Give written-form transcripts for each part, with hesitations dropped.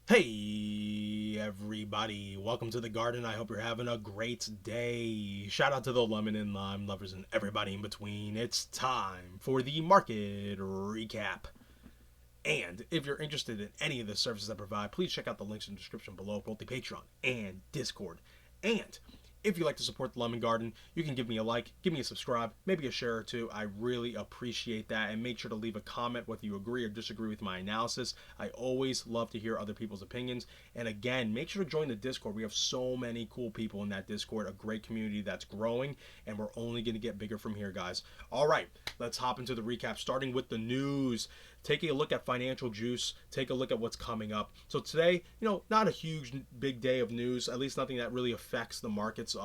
Hey everybody, welcome to the garden. I hope you're having a great day. Shout out to the lemon and lime lovers and everybody in between. It's time for the market recap. And if you're interested in any of the services I provide, please check out the links in the description below, both the Patreon and Discord. And if you'd like to support the Lemon Garden, you can give me a like, give me a subscribe, maybe a share or two. I really appreciate that. And make sure to leave a comment whether you agree or disagree with my analysis. I always love to hear other people's opinions. And again, make sure to join the Discord. We have so many cool people in that Discord, a great community that's growing, and we're only going to get bigger from here, guys. All right, let's hop into the recap, starting with the news. Taking a look at financial juice, take a look at what's coming up. So today, not a huge big day of news, at least nothing that really affects the markets,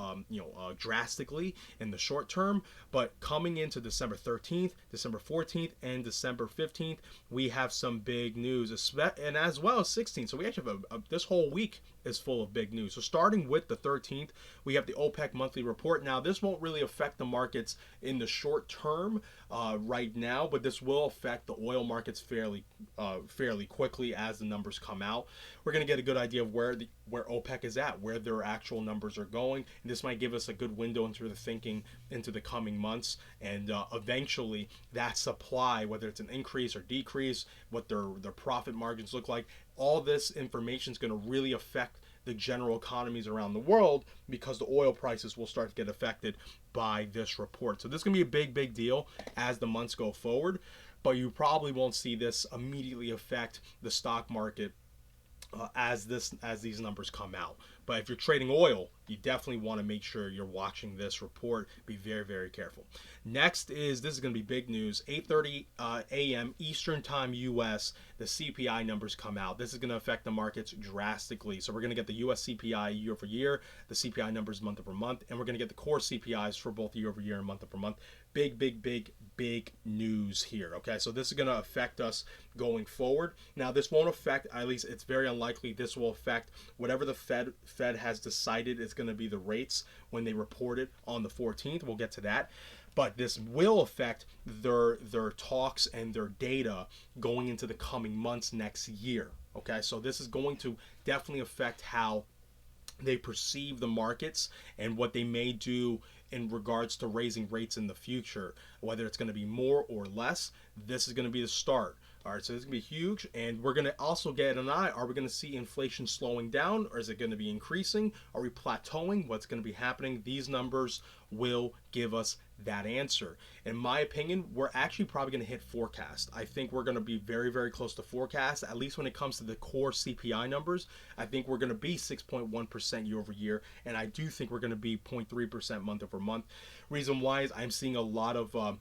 drastically in the short term. But coming into December 13th, December 14th, and December 15th, we have some big news, and as well as 16th. So we actually have this whole week is full of big news. So starting with the 13th, we have the OPEC monthly report. Now, this won't really affect the markets in the short term right now, but this will affect the oil markets fairly quickly as the numbers come out. We're going to get a good idea of where OPEC is at, where their actual numbers are going. And this might give us a good window into the thinking into the coming months, and eventually that supply, whether it's an increase or decrease, what their profit margins look like. All this information is going to really affect the general economies around the world, because the oil prices will start to get affected by this report. So this is going to be a big deal as the months go forward, but you probably won't see this immediately affect the stock market as these numbers come out. But if you're trading oil, you definitely want to make sure you're watching this report. Be very careful. Next this is going to be big news. 8:30 a.m. Eastern Time U.S. The CPI numbers come out. This is going to affect the markets drastically. So we're going to get the U.S. CPI year over year, the CPI numbers month over month, and we're going to get the core CPIs for both year over year and month over month. Big news here. Okay, so this is going to affect us going forward. Now, this won't affect, at least it's very unlikely this will affect whatever the Fed has decided is going to be the rates when they report it on the 14th. We'll get to that. But this will affect their talks and their data going into the coming months next year. Okay, so this is going to definitely affect how they perceive the markets and what they may do in regards to raising rates in the future, whether it's going to be more or less. This is going to be the start. All right, so this is going to be huge, and we're going to also get an eye. Are we going to see inflation slowing down, or is it going to be increasing? Are we plateauing? What's going to be happening? These numbers will give us that answer. In my opinion, we're actually probably going to hit forecast. I think we're going to be very close to forecast, at least when it comes to the core CPI numbers. I think we're going to be 6.1% year over year, and I do think we're going to be 0.3% month over month. Reason why is I'm seeing a lot of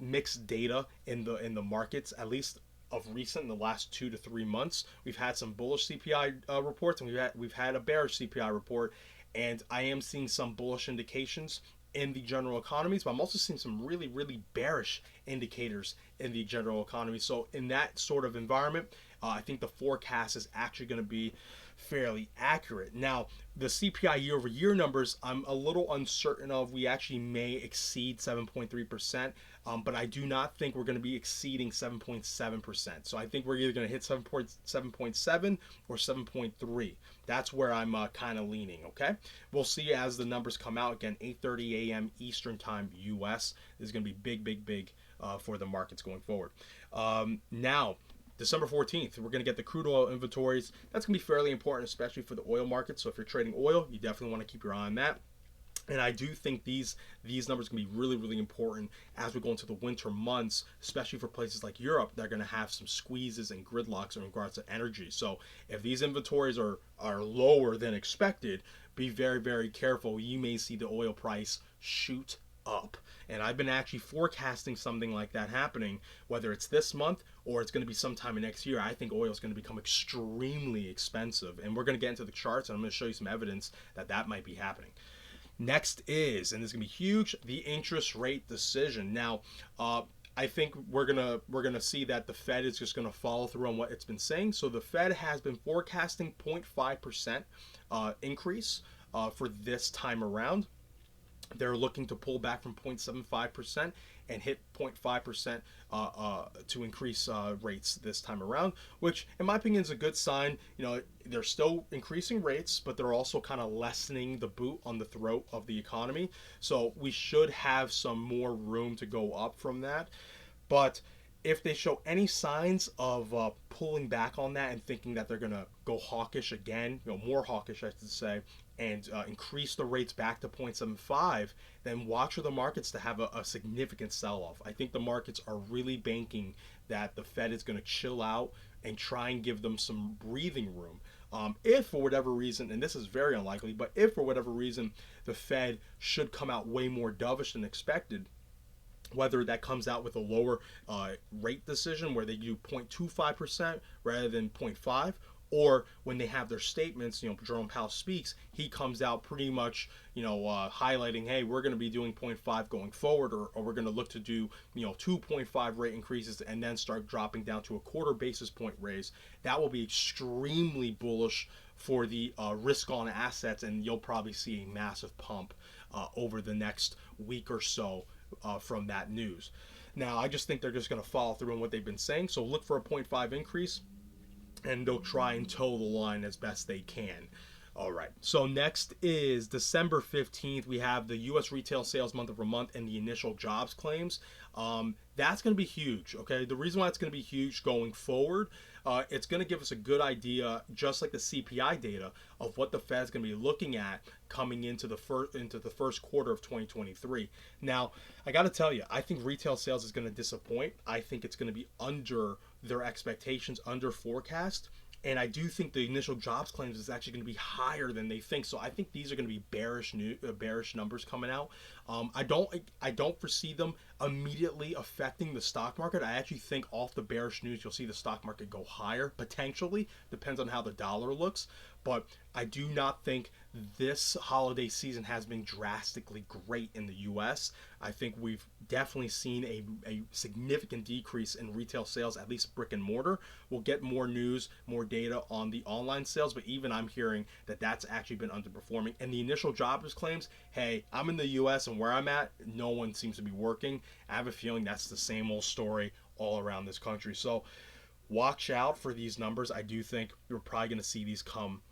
mixed data in the markets, at least of recent, in the last 2 to 3 months. We've had some bullish CPI reports, and we've had a bearish CPI report, and I am seeing some bullish indications in the general economies, but I'm also seeing some really bearish indicators in the general economy. So in that sort of environment, I think the forecast is actually going to be fairly accurate. Now, the CPI year over year numbers, I'm a little uncertain of. We actually may exceed 7.3%, but I do not think we're going to be exceeding 7.7%. So I think we're either going to hit 7.7 or 7.3. That's where I'm kind of leaning. Okay, we'll see as the numbers come out. Again, 8:30 a.m. Eastern Time U.S. This is going to be big for the markets going forward. Now, December 14th, we're going to get the crude oil inventories. That's going to be fairly important, especially for the oil market. So if you're trading oil, you definitely want to keep your eye on that. And I do think these numbers can be really important as we go into the winter months, especially for places like Europe. They're going to have some squeezes and gridlocks in regards to energy. So if these inventories are lower than expected, be very careful. You may see the oil price shoot up. And I've been actually forecasting something like that happening, whether it's this month or it's going to be sometime in next year. I think oil is going to become extremely expensive. And we're going to get into the charts, and I'm going to show you some evidence that might be happening. Next is, and this is going to be huge, the interest rate decision. Now, I think we're gonna see that the Fed is just gonna follow through on what it's been saying. So the Fed has been forecasting 0.5% increase for this time around. They're looking to pull back from 0.75%, and hit 0.5% to increase rates this time around, which in my opinion is a good sign. You know, they're still increasing rates, but they're also kind of lessening the boot on the throat of the economy. So we should have some more room to go up from that. But if they show any signs of pulling back on that and thinking that they're going to go hawkish again, you know, more hawkish, I should say, and increase the rates back to 0.75, then watch for the markets to have a significant sell-off. I think the markets are really banking that the Fed is going to chill out and try and give them some breathing room. If for whatever reason, and this is very unlikely, but if for whatever reason the Fed should come out way more dovish than expected, whether that comes out with a lower rate decision where they do 0.25% rather than 0.5, or when they have their statements, you know, Jerome Powell speaks, he comes out pretty much, you know, highlighting, hey, we're going to be doing 0.5 going forward, or we're going to look to do, you know, 2.5 rate increases and then start dropping down to a quarter basis point raise. That will be extremely bullish for the risk on assets, and you'll probably see a massive pump over the next week or so from that news. Now, I just think they're just going to follow through on what they've been saying. So look for a 0.5 increase, and they'll try and toe the line as best they can. All right. So next is December 15th. We have the U.S. retail sales month over month and the initial jobs claims. That's going to be huge. Okay. The reason why it's going to be huge going forward, it's going to give us a good idea, just like the CPI data, of what the Fed's going to be looking at coming into the first quarter of 2023. Now, I got to tell you, I think retail sales is going to disappoint. I think it's going to be under their expectations, under forecast. And I do think the initial jobs claims is actually going to be higher than they think. So I think these are going to be bearish numbers coming out. I don't foresee them immediately affecting the stock market. I actually think off the bearish news, you'll see the stock market go higher potentially. Depends on how the dollar looks. But I do not think this holiday season has been drastically great in the U.S. I think we've definitely seen a significant decrease in retail sales, at least brick and mortar. We'll get more news, more data on the online sales, but even I'm hearing that that's actually been underperforming. And the initial jobless claims, hey, I'm in the U.S. and where I'm at, no one seems to be working. I have a feeling that's the same old story all around this country. So watch out for these numbers. I do think you're probably going to see these come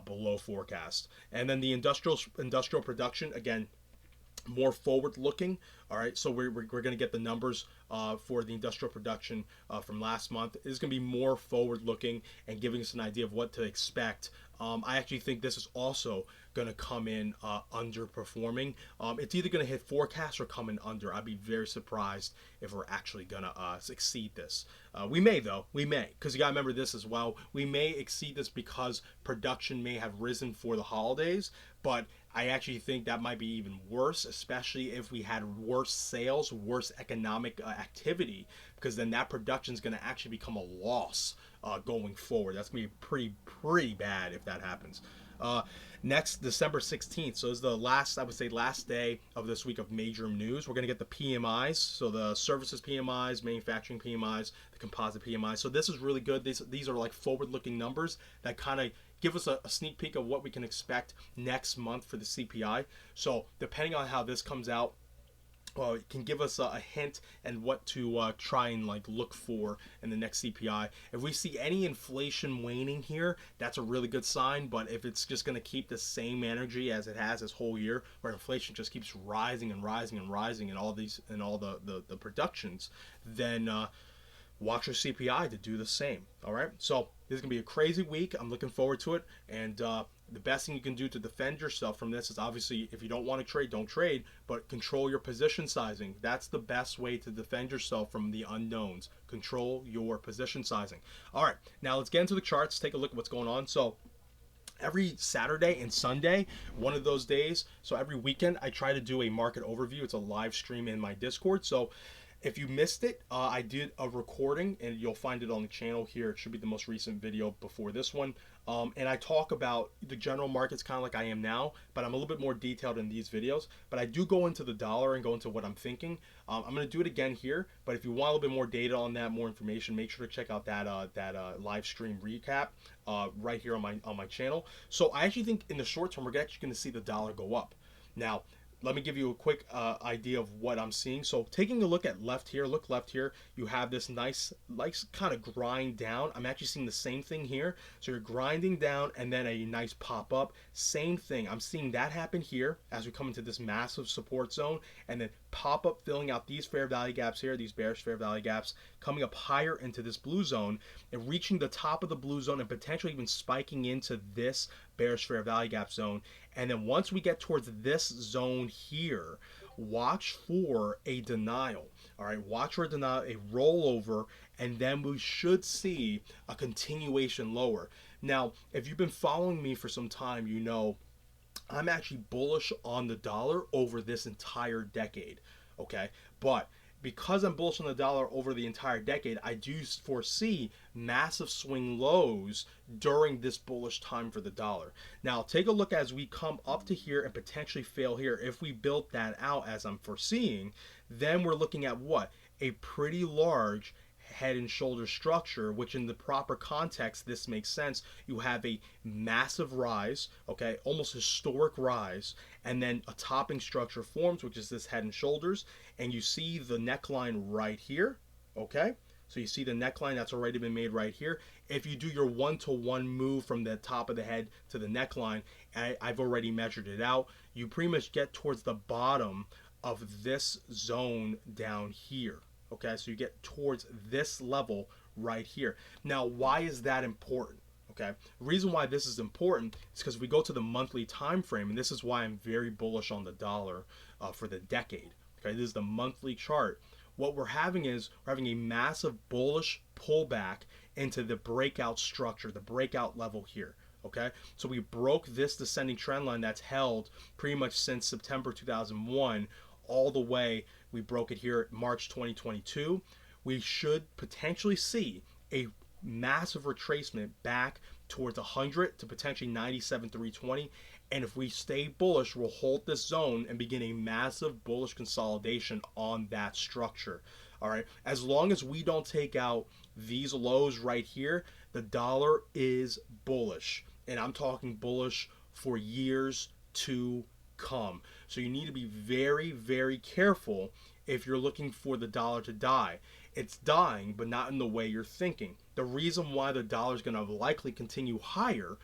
below forecast. And then the industrial production, again, more forward looking. All right, so we're going to get the numbers for the industrial production from last month. It's going to be more forward looking and giving us an idea of what to expect. I actually think this is also going to come in underperforming. It's either going to hit forecast or come in under. I'd be very surprised if we're actually going to exceed this. We may, though. We may, because you got to remember this as well. We may exceed this because production may have risen for the holidays, but I actually think that might be even worse, especially if we had worse sales, worse economic activity, because then that production is going to actually become a loss going forward. That's going to be pretty bad if that happens. Next, December 16th. So this is the last, I would say, last day of this week of major news. We're going to get the PMIs. So the services PMIs, manufacturing PMIs, the composite PMIs. So this is really good. These are like forward-looking numbers that kind of give us a sneak peek of what we can expect next month for the CPI. So depending on how this comes out, it can give us a hint and what to try and like look for in the next CPI. If we see any inflation waning here, that's a really good sign. But if it's just going to keep the same energy as it has this whole year, where inflation just keeps rising and rising and rising, and all the productions, then watch your CPI to do the same. All right, so this is gonna be a crazy week. I'm looking forward to it, and the best thing you can do to defend yourself from this is obviously, if you don't want to trade, don't trade, but control your position sizing. That's the best way to defend yourself from the unknowns. Control your position sizing. All right, now let's get into the charts. Take a look at what's going on. So every Saturday and Sunday, one of those days, so every weekend, I try to do a market overview. It's a live stream in my Discord. So if you missed it, I did a recording, and you'll find it on the channel here. It should be the most recent video before this one. And I talk about the general markets kind of like I am now, but I'm a little bit more detailed in these videos. But I do go into the dollar and go into what I'm thinking. I'm going to do it again here, but if you want a little bit more data on that, more information, make sure to check out that live stream recap right here on my channel. So I actually think in the short term, we're actually going to see the dollar go up. Now, let me give you a quick idea of what I'm seeing. So taking a look at left here, look left here, you have this nice kind of grind down. I'm actually seeing the same thing here. So you're grinding down and then a nice pop up. Same thing. I'm seeing that happen here as we come into this massive support zone, and then pop up filling out these fair value gaps here, these bearish fair value gaps, coming up higher into this blue zone and reaching the top of the blue zone and potentially even spiking into this bearish fair value gap zone. And then once we get towards this zone here, watch for a denial. All right, watch for a denial, a rollover, and then we should see a continuation lower. Now, if you've been following me for some time, you know I'm actually bullish on the dollar over this entire decade. Okay, but because I'm bullish on the dollar over the entire decade, I do foresee massive swing lows during this bullish time for the dollar. Now, take a look as we come up to here and potentially fail here. If we built that out as I'm foreseeing, then we're looking at what? A pretty large head and shoulder structure, which in the proper context, this makes sense. You have a massive rise, okay, almost historic rise, and then a topping structure forms, which is this head and shoulders, and you see the neckline right here, okay? So you see the neckline that's already been made right here. If you do your one-to-one move from the top of the head to the neckline, I've already measured it out, you pretty much get towards the bottom of this zone down here. Okay, so you get towards this level right here. Now, why is that important? Okay, the reason why this is important is because we go to the monthly time frame, and this is why I'm very bullish on the dollar for the decade. Okay, this is the monthly chart. What we're having is we're having a massive bullish pullback into the breakout structure, the breakout level here. Okay, so we broke this descending trend line that's held pretty much since September 2001 all the way. We broke it here at March 2022. We should potentially see a massive retracement back towards 100 to potentially 97,320. And if we stay bullish, we'll hold this zone and begin a massive bullish consolidation on that structure. All right. As long as we don't take out these lows right here, the dollar is bullish. And I'm talking bullish for years to come. So you need to be very, very careful if you're looking for the dollar to die. It's dying, but not in the way you're thinking. The reason why the dollar is going to likely continue higher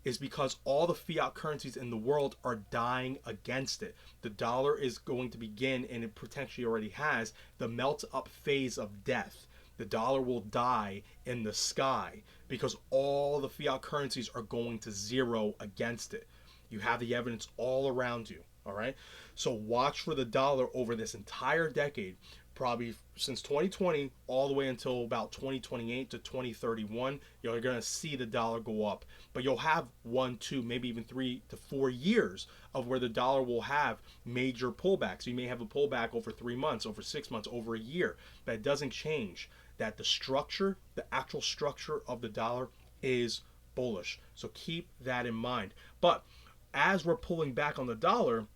is because all the fiat currencies in the world are dying against it. The dollar is going to begin, and it potentially already has, the melt up phase of death. The dollar will die in the sky because all the fiat currencies are going to zero against it. You have the evidence all around you. All right. So watch for the dollar over this entire decade, probably since 2020 all the way until about 2028 to 2031. You're going to see the dollar go up, but you'll have 1, 2, maybe even 3 to 4 years of where the dollar will have major pullbacks. You may have a pullback over 3 months, over 6 months, over a year, but it doesn't change that the structure, the actual structure of the dollar is bullish. So keep that in mind. But as we're pulling back on the dollar,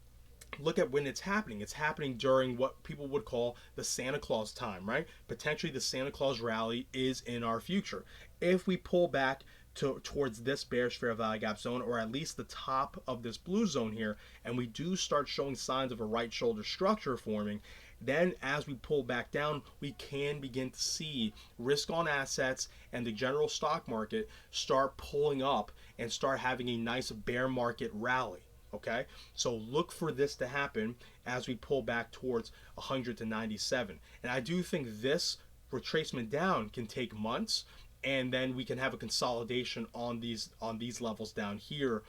look at when it's happening. It's happening during what people would call the Santa Claus time, right? Potentially the Santa Claus rally is in our future. If we pull back towards this bearish fair value gap zone, or at least the top of this blue zone here, and we do start showing signs of a right shoulder structure forming, then as we pull back down, we can begin to see risk on assets and the general stock market start pulling up and start having a nice bear market rally. Okay, so look for this to happen as we pull back towards 100 to 97. And I do think this retracement down can take months, and then we can have a consolidation on these levels down here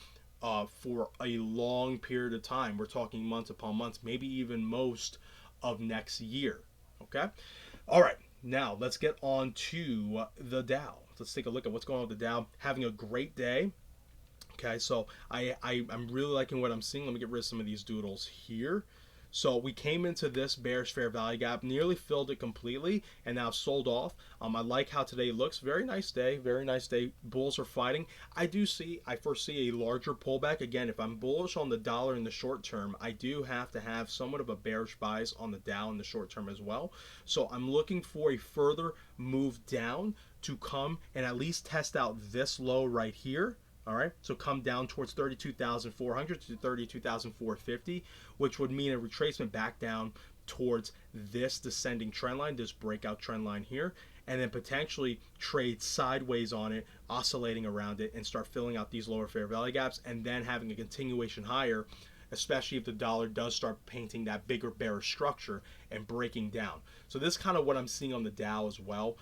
for a long period of time. We're talking months upon months, maybe even most of next year. Okay, all right. Now let's get on to the Dow. Let's take a look at what's going on with the Dow. Having a great day. Okay, so I'm really liking what I'm seeing. Let me get rid of some of these doodles here. So we came into this bearish fair value gap, nearly filled it completely, and now sold off. I like how today looks. Very nice day. Very nice day. Bulls are fighting. I foresee a larger pullback. Again, if I'm bullish on the dollar in the short term, I do have to have somewhat of a bearish bias on the Dow in the short term as well. So I'm looking for a further move down to come and at least test out this low right here. All right, so come down towards 32,400 to 32,450, which would mean a retracement back down towards this descending trend line, this breakout trend line here, and then potentially trade sideways on it, oscillating around it, and start filling out these lower fair value gaps, and then having a continuation higher, especially if the dollar does start painting that bigger bearish structure and breaking down. So this is kind of what I'm seeing on the Dow as well.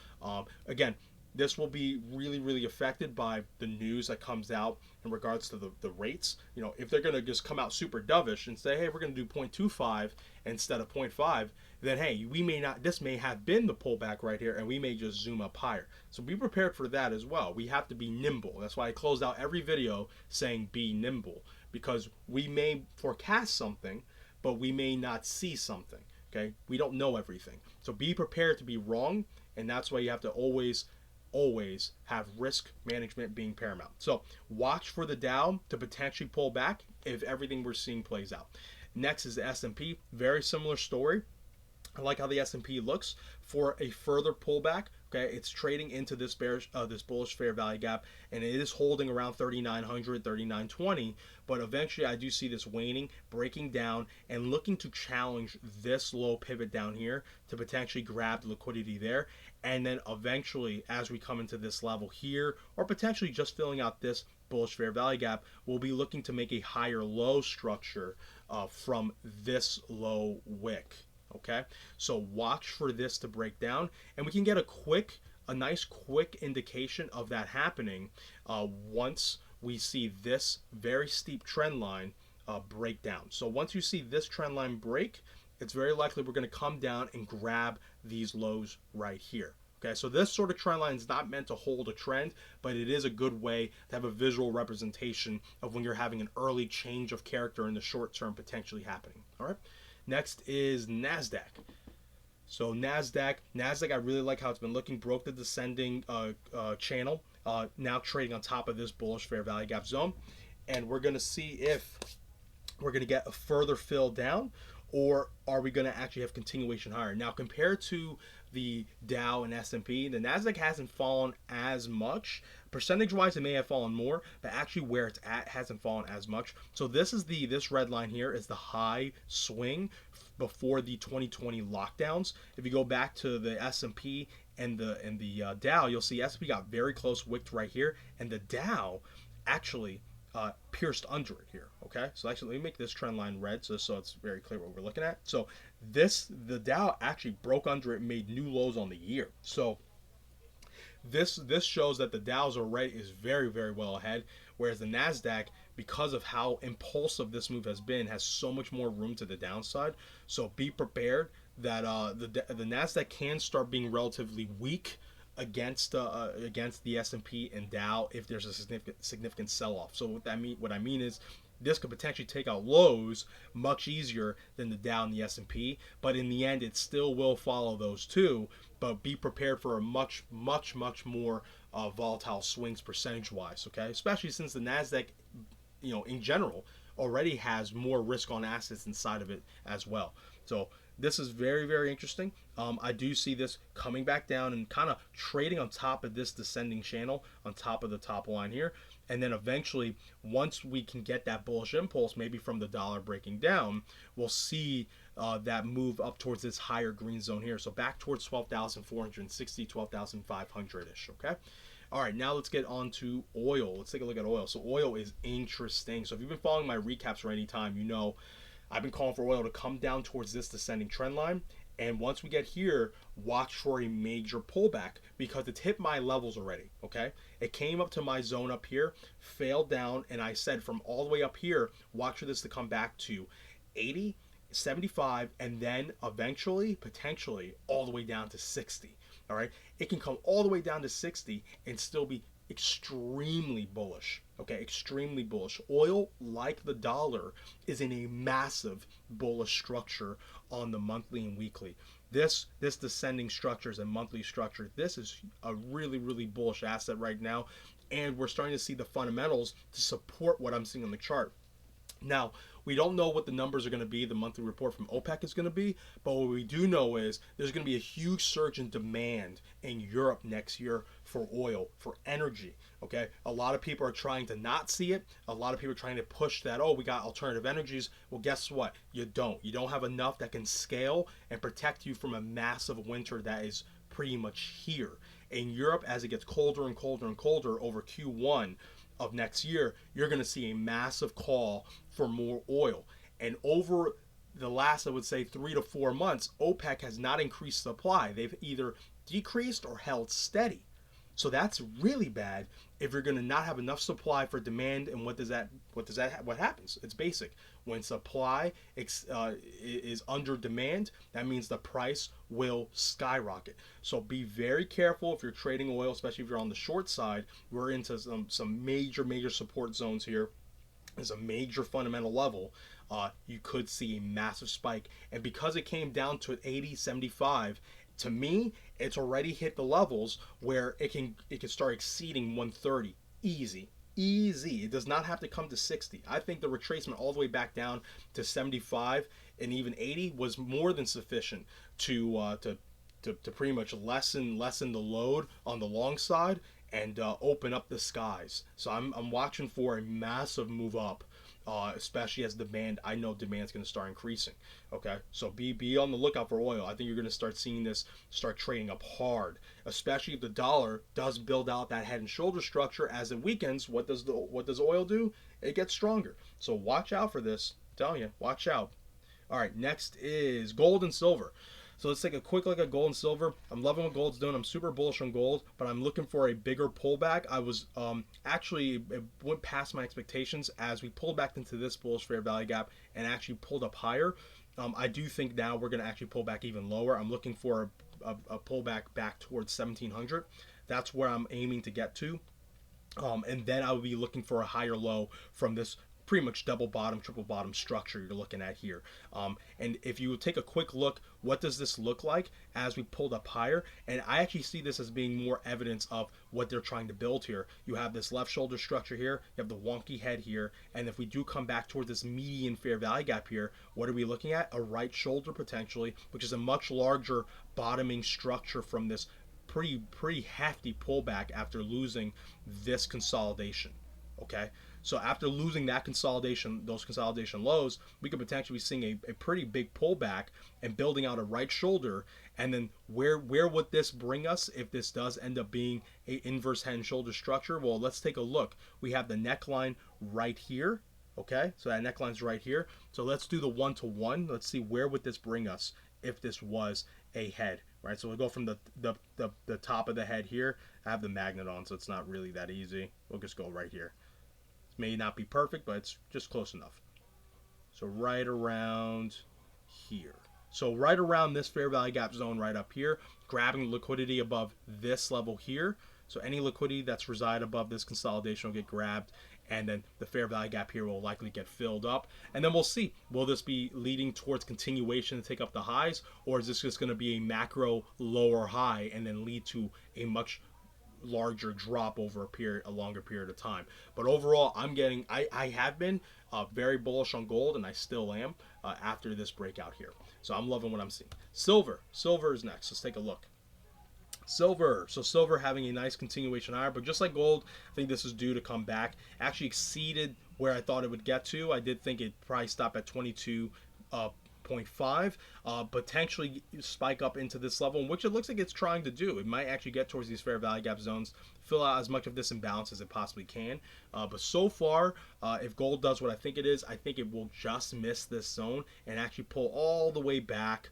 Again, this will be really, really affected by the news that comes out in regards to the rates. You know, if they're going to just come out super dovish and say, hey, we're going to do 0.25 instead of 0.5, then hey, we may not, this may have been the pullback right here, and we may just zoom up higher. So be prepared for that as well. We have to be nimble. That's why I closed out every video saying be nimble, because we may forecast something, but we may not see something. Okay, we don't know everything. So be prepared to be wrong, and that's why you have to always have risk management being paramount. So watch for the Dow to potentially pull back if everything we're seeing plays out. Next is the S&P. Very similar story. I like how the S&P looks for a further pullback. Okay, it's trading into this bearish, this bullish fair value gap, and it is holding around 3,900, 3,920. But eventually, I do see this waning, breaking down, and looking to challenge this low pivot down here to potentially grab the liquidity there. And then eventually, as we come into this level here, or potentially just filling out this bullish fair value gap, we'll be looking to make a higher low structure from this low wick. Okay, so watch for this to break down, and we can get a nice quick indication of that happening once we see this very steep trend line break down. So once you see this trend line break, it's very likely we're going to come down and grab these lows right here. Okay, so this sort of trend line is not meant to hold a trend, but it is a good way to have a visual representation of when you're having an early change of character in the short term potentially happening. All right. Next is NASDAQ. So NASDAQ, I really like how it's been looking. Broke the descending channel, now trading on top of this bullish fair value gap zone. And we're going to see if we're going to get a further fill down, or are we going to actually have continuation higher. Now, compared to the Dow and S&P, the NASDAQ hasn't fallen as much. Percentage-wise, it may have fallen more, but actually where it's at hasn't fallen as much. So this red line here is the high swing before the 2020 lockdowns. If you go back to the S&P and the Dow, you'll see S&P got very close, wicked right here, and the Dow actually pierced under it here. Okay, so actually let me make this trend line red so it's very clear what we're looking at. So the Dow actually broke under it, made new lows on the year. So this shows that the Dow's already is very, very well ahead, whereas the NASDAQ, because of how impulsive this move has been, has so much more room to the downside. So be prepared that the NASDAQ can start being relatively weak against the S&P and Dow if there's a significant sell-off. So what I mean is this could potentially take out lows much easier than the Dow and the S&P, but in the end it still will follow those two. But be prepared for a much more volatile swings percentage-wise. Okay, especially since the NASDAQ, in general, already has more risk on assets inside of it as well. So this is very, very interesting. I do see this coming back down and kind of trading on top of this descending channel on top of the top line here. And then eventually, once we can get that bullish impulse, maybe from the dollar breaking down, we'll see that move up towards this higher green zone here. So back towards 12,460, 12,500-ish, okay? All right, now let's get on to oil. Let's take a look at oil. So oil is interesting. So if you've been following my recaps for any time, you know I've been calling for oil to come down towards this descending trend line. And once we get here, watch for a major pullback because it's hit my levels already, okay? It came up to my zone up here, failed down, and I said from all the way up here, watch for this to come back to 80, 75, and then eventually, potentially, all the way down to 60, all right? It can come all the way down to 60 and still be extremely bullish, okay? Extremely bullish. Oil, like the dollar, is in a massive bullish structure on the monthly and weekly. This descending structures and monthly structure, this is a really, really bullish asset right now, and we're starting to see the fundamentals to support what I'm seeing on the chart. Now, We don't know what the numbers are going to be, the monthly report from OPEC is going to be, but what we do know is there's going to be a huge surge in demand in Europe next year for oil, for energy. Okay, a lot of people are trying to not see it. A lot of people are trying to push that, oh, we got alternative energies. Well, guess what? You don't. You don't have enough that can scale and protect you from a massive winter that is pretty much here. In Europe, as it gets colder and colder and colder over Q1 of next year, you're going to see a massive call for more oil. And over the last, I would say, 3 to 4 months, OPEC has not increased supply. They've either decreased or held steady. So that's really bad if you're going to not have enough supply for demand. And what happens? It's basic. When supply is under demand, that means the price will skyrocket. So be very careful if you're trading oil, especially if you're on the short side. We're into some major support zones here. There's a major fundamental level. You could see a massive spike. And because it came down to 80, 75, to me, it's already hit the levels where it can start exceeding 130 easy. It does not have to come to 60. I think the retracement all the way back down to 75 and even 80 was more than sufficient to pretty much lessen the load on the long side and open up the skies. So I'm watching for a massive move up. Especially as I know demand's going to start increasing. Okay, so be on the lookout for oil. I think you're going to start seeing this start trading up hard, especially if the dollar does build out that head and shoulder structure as it weakens. What does oil do? It gets stronger. So watch out for this. I'm telling you, watch out. All right, next is gold and silver. So let's take a quick look at gold and silver. I'm loving what gold's doing. I'm super bullish on gold, but I'm looking for a bigger pullback. I was actually, it went past my expectations as we pulled back into this bullish fair value gap and actually pulled up higher. I do think now we're going to actually pull back even lower. I'm looking for a pullback back towards 1700. That's where I'm aiming to get to. And then I will be looking for a higher low from this pretty much double bottom, triple bottom structure you're looking at here. And if you take a quick look, what does this look like as we pulled up higher? And I actually see this as being more evidence of what they're trying to build here. You have this left shoulder structure here, you have the wonky head here, and if we do come back towards this median fair value gap here, what are we looking at? A right shoulder potentially, which is a much larger bottoming structure from this pretty hefty pullback after losing this consolidation. Okay, so after losing that consolidation, those consolidation lows, we could potentially be seeing a pretty big pullback and building out a right shoulder. And then where would this bring us if this does end up being a inverse head and shoulder structure? Well, let's take a look. We have the neckline right here. Okay, so that neckline's right here. So let's do the 1-to-1. Let's see where would this bring us if this was a head, right? So we'll go from the top of the head here. I have the magnet on, so it's not really that easy. We'll just go right here. May not be perfect, but it's just close enough. So right around here. So right around this fair value gap zone right up here, grabbing liquidity above this level here. So any liquidity that's reside above this consolidation will get grabbed, and then the fair value gap here will likely get filled up. And then we'll see, will this be leading towards continuation to take up the highs, or is this just going to be a macro lower high and then lead to a much larger drop over a longer period of time? But overall, I have been very bullish on gold, and I still am after this breakout here. So I'm loving what I'm seeing. Silver is next. Let's take a look. Silver. So silver having a nice continuation higher, but just like gold, I think this is due to come back. Actually exceeded where I thought it would get to. I did think it probably stop at 22.5, potentially spike up into this level, which it looks like it's trying to do. It might actually get towards these fair value gap zones, fill out as much of this imbalance as it possibly can. But so far, if gold does what I think it is, I think it will just miss this zone and actually pull all the way back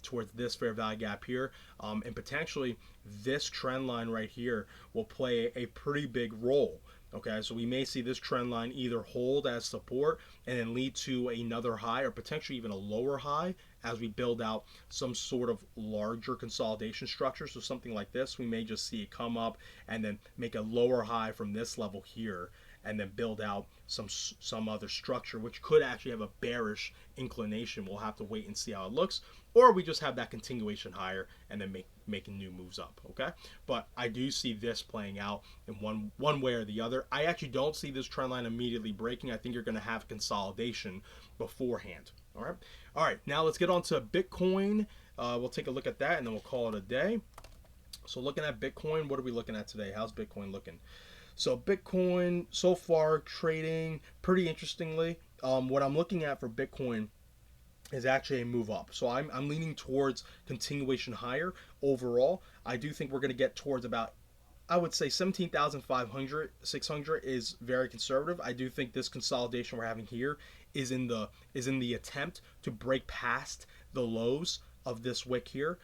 towards this fair value gap here, and potentially this trend line right here will play a pretty big role. Okay, so we may see this trend line either hold as support and then lead to another high, or potentially even a lower high as we build out some sort of larger consolidation structure. So something like this, we may just see it come up and then make a lower high from this level here and then build out some other structure, which could actually have a bearish inclination. We'll have to wait and see how it looks, or we just have that continuation higher and then making new moves up. Okay, but I do see this playing out in one way or the other. I actually don't see this trend line immediately breaking. I think you're going to have consolidation beforehand. All right. Now let's get on to Bitcoin. We'll take a look at that and then we'll call it a day. So looking at Bitcoin, what are we looking at today? How's Bitcoin looking? So Bitcoin so far trading pretty interestingly. What I'm looking at for Bitcoin is actually a move up. So I'm leaning towards continuation higher overall. I do think we're going to get towards about, I would say 17,500, 600 is very conservative. I do think this consolidation we're having here is in the attempt to break past the lows of this wick here,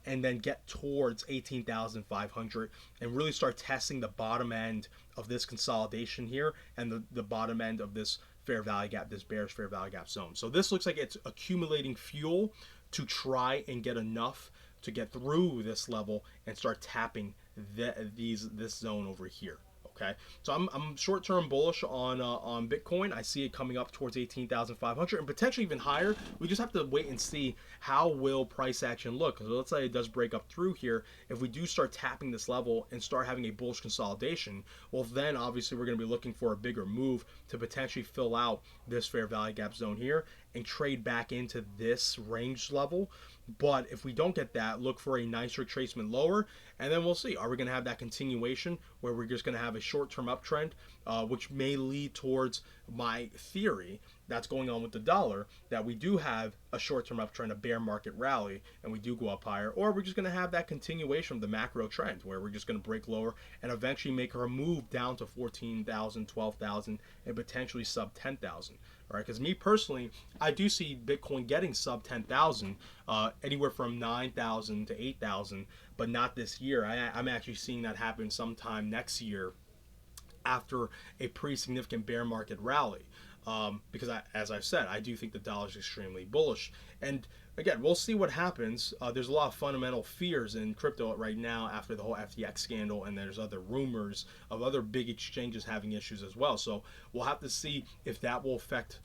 and then get towards 18,500 and really start testing the bottom end of this consolidation here and the bottom end of this fair value gap, this bearish fair value gap zone. So this looks like it's accumulating fuel to try and get enough to get through this level and start tapping this zone over here. Okay, so I'm short-term bullish on Bitcoin. I see it coming up towards 18,500 and potentially even higher. We just have to wait and see how will price action look. So let's say it does break up through here. If we do start tapping this level and start having a bullish consolidation, well then obviously we're going to be looking for a bigger move to potentially fill out this fair value gap zone here and trade back into this range level. But if we don't get that, look for a nice retracement lower, and then we'll see. Are we going to have that continuation where we're just going to have a short-term uptrend, which may lead towards my theory that's going on with the dollar, that we do have a short-term uptrend, a bear market rally, and we do go up higher, or we're just going to have that continuation of the macro trend where we're just going to break lower and eventually make our move down to 14,000, 12,000, and potentially sub 10,000. All right, because me personally, I do see Bitcoin getting sub 10,000, anywhere from 9,000 to 8,000, but not this year. I'm actually seeing that happen sometime next year after a pretty significant bear market rally. Because as I've said, I do think the dollar is extremely bullish. And again, we'll see what happens. There's a lot of fundamental fears in crypto right now after the whole FTX scandal, and there's other rumors of other big exchanges having issues as well. So we'll have to see if that will affect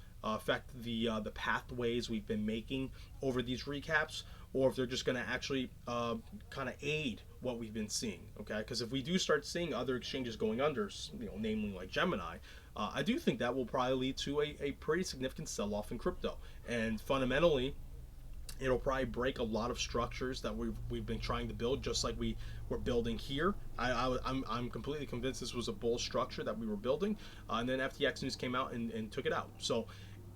the pathways we've been making over these recaps, or if they're just going to actually kind of aid what we've been seeing. Okay, because if we do start seeing other exchanges going under, namely like Gemini, I do think that will probably lead to a pretty significant sell-off in crypto. And fundamentally, it'll probably break a lot of structures that we've been trying to build, just like we were building here. I'm completely convinced this was a bull structure that we were building, and then FTX news came out and took it out. So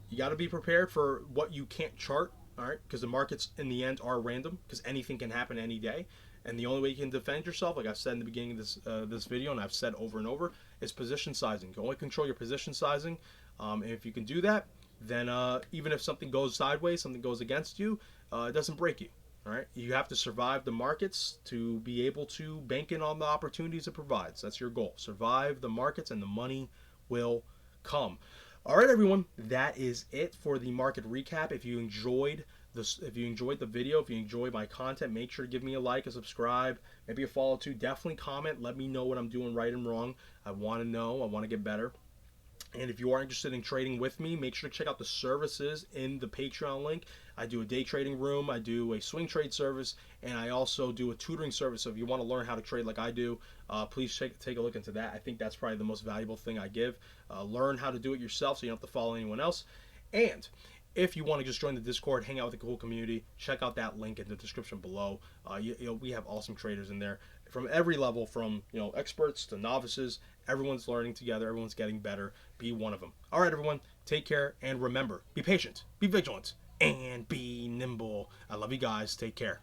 you got to be prepared for what you can't chart, all right? Because the markets in the end are random, because anything can happen any day. And the only way you can defend yourself, like I've said in the beginning of this video, and I've said over and over, is position sizing. You only control your position sizing, and if you can do that, then even if something goes sideways, something goes against you, it doesn't break you. All right, you have to survive the markets to be able to bank in on the opportunities it provides. That's your goal. Survive the markets, and the money will come. All right, everyone, that is it for the market recap. If you enjoyed the video, if you enjoyed my content, make sure to give me a like, a subscribe, maybe a follow too. Definitely comment. Let me know what I'm doing right and wrong. I want to know. I want to get better. And if you are interested in trading with me, make sure to check out the services in the Patreon link. I do a day trading room, I do a swing trade service, and I also do a tutoring service. So if you want to learn how to trade like I do, please take a look into that. I think that's probably the most valuable thing I give. Learn how to do it yourself so you don't have to follow anyone else. And if you want to just join the Discord, hang out with the cool community, check out that link in the description below. We have awesome traders in there from every level, from experts to novices. Everyone's learning together. Everyone's getting better. Be one of them. All right, everyone. Take care, and remember, be patient, be vigilant, and be nimble. I love you guys. Take care.